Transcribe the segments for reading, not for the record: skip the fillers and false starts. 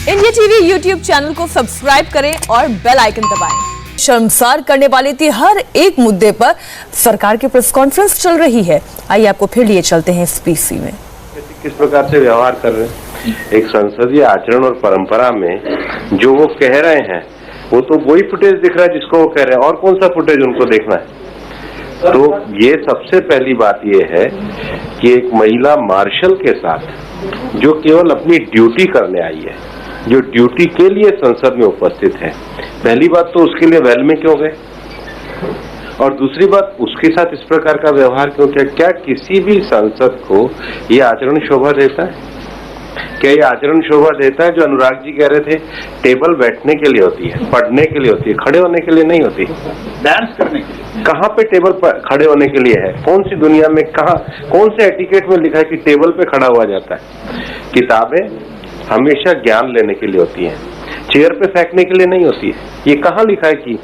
India TV YouTube channel को subscribe करें और बेल आइकन दबाएं। शर्मसार करने वाले थी हर एक मुद्दे पर सरकार की प्रेस कॉन्फ्रेंस चल रही है। आइए आपको फिर लिए चलते हैं इस पीसी में। किस प्रकार से व्यवहार कर रहे हैं, एक संसदीय आचरण और परंपरा में जो वो कह रहे हैं वो तो वही फुटेज दिख रहा है जिसको वो कह रहे हैं, और कौन सा फुटेज उनको देखना है। तो ये सबसे पहली बात ये है कि एक महिला मार्शल के साथ जो केवल अपनी ड्यूटी करने आई है, जो ड्यूटी के लिए संसद में उपस्थित है, पहली बात तो उसके लिए वेल में क्यों गए, और दूसरी बात उसके साथ इस प्रकार का व्यवहार क्यों किया। क्या किसी भी सांसद को ये आचरण शोभा देता है? क्या ये आचरण शोभा देता है? जो अनुराग जी कह रहे थे, टेबल बैठने के लिए होती है, पढ़ने के लिए होती है, खड़े होने के लिए नहीं होती। डांस करने के लिए कहाँ पे टेबल पर खड़े होने के लिए है? कौन सी दुनिया में, कहाँ, कौन से एटिकेट में लिखा है कि टेबल पे खड़ा हुआ जाता है? किताबें हमेशा ज्ञान लेने के लिए होती हैं, चेयर पे फेंकने के लिए नहीं होती है। ये कहाँ लिखा है कि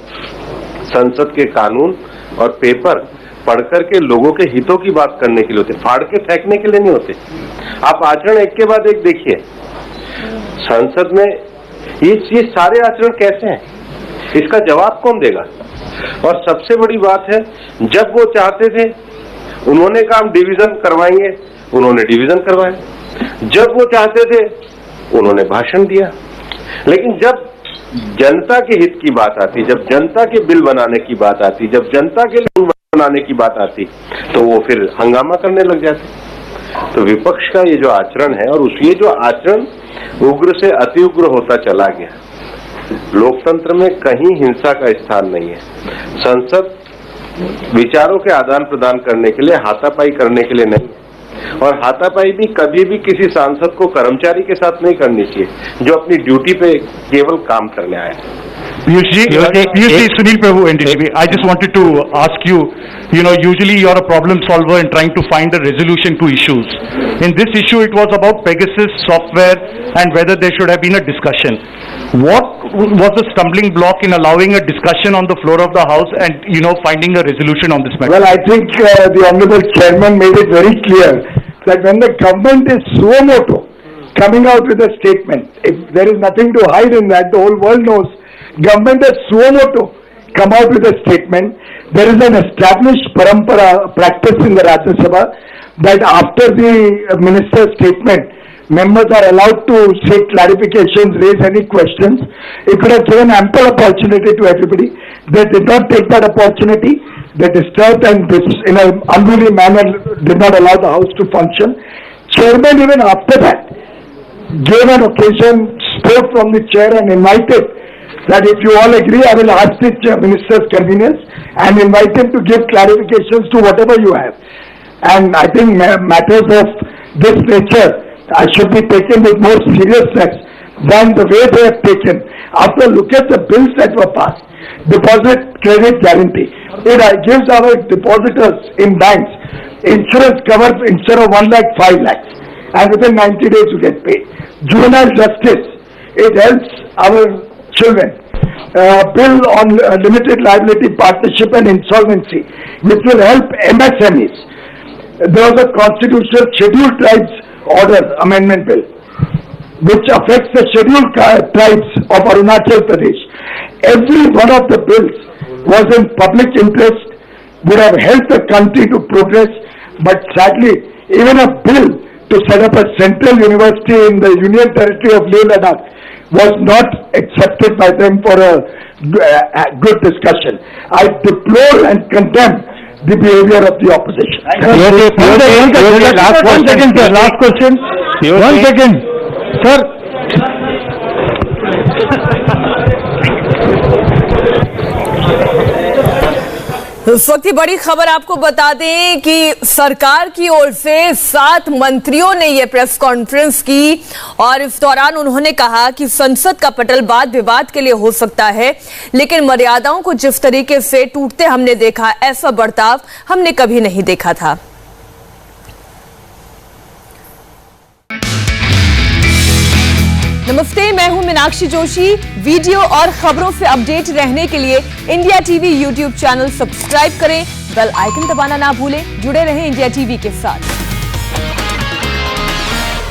संसद के कानून और पेपर पढ़कर के लोगों के हितों की बात करने के लिए होते, फाड़ के फेंकने के लिए नहीं होते। आप आचरण एक के बाद एक देखिए संसद में, ये सारे आचरण कैसे हैं, इसका जवाब कौन देगा? और सबसे बड़ी बात है, जब वो चाहते थे उन्होंने काम डिवीजन करवाएंगे, उन्होंने डिवीजन करवाया। जब वो चाहते थे उन्होंने भाषण दिया। लेकिन जब जनता के हित की बात आती, जब जनता के बिल बनाने की बात आती, जब जनता के लिए बनाने की बात आती, तो वो फिर हंगामा करने लग जाते। तो विपक्ष का ये जो आचरण है, और ये जो आचरण उग्र से अति उग्र होता चला गया। लोकतंत्र में कहीं हिंसा का स्थान नहीं है। संसद विचारों के आदान प्रदान करने के लिए, हाथापाई करने के लिए नहीं, और हाथापाई भी कभी भी किसी सांसद को कर्मचारी के साथ नहीं करनी चाहिए जो अपनी ड्यूटी पे केवल काम करने आया है। Sunil Prabhu, NDTV. I just wanted to ask you, usually you are a problem solver in trying to find a resolution to issues. In this issue, it was about Pegasus software and whether there should have been a discussion. What was the stumbling block in allowing a discussion on the floor of the House and, finding a resolution on this matter? Well, I think the Honorable Chairman made it very clear that when the government is suo moto coming out with a statement, if there is nothing to hide in that, the whole world knows government has suo moto come out with a statement. There is an established parampara practice in the Rajya Sabha that after the minister's statement, members are allowed to seek clarifications, raise any questions. It could have given ample opportunity to everybody. They did not take that opportunity. They disturbed and in an unruly manner did not allow the House to function. Chairman even after that gave an occasion, spoke from the chair and invited that if you all agree, I will ask the minister's convenience and invite him to give clarifications to whatever you have. And I think matters of this nature should be taken with more seriousness than the way they have taken. After look at the bills that were passed, deposit credit guarantee. It gives our depositors in banks insurance cover instead of 1 lakh, 5 lakhs. And within 90 days you get paid. Juvenile justice. It helps our children. Bill on limited liability partnership and insolvency, which will help MSMEs. There was a constitutional scheduled tribes order amendment bill, which affects the scheduled tribes of Arunachal Pradesh. Every one of the bills was in public interest, would have helped the country to progress, but sadly, even a bill to set up a central university in the Union Territory of Leh Ladakh was not accepted by them for a good discussion. I deplore and condemn the behavior of the opposition. Last question. 1 second. Sir. इस वक्त की बड़ी खबर आपको बता दें कि सरकार की ओर से 7 मंत्रियों ने यह प्रेस कॉन्फ्रेंस की और इस दौरान उन्होंने कहा कि संसद का पटल वाद विवाद के लिए हो सकता है, लेकिन मर्यादाओं को जिस तरीके से टूटते हमने देखा, ऐसा बर्ताव हमने कभी नहीं देखा था। नमस्ते, मैं हूं मीनाक्षी जोशी। वीडियो और खबरों से अपडेट रहने के लिए India TV YouTube channel subscribe करें, बेल आइकन दबाना ना भूलें। जुड़े रहें इंडिया टीवी के साथ।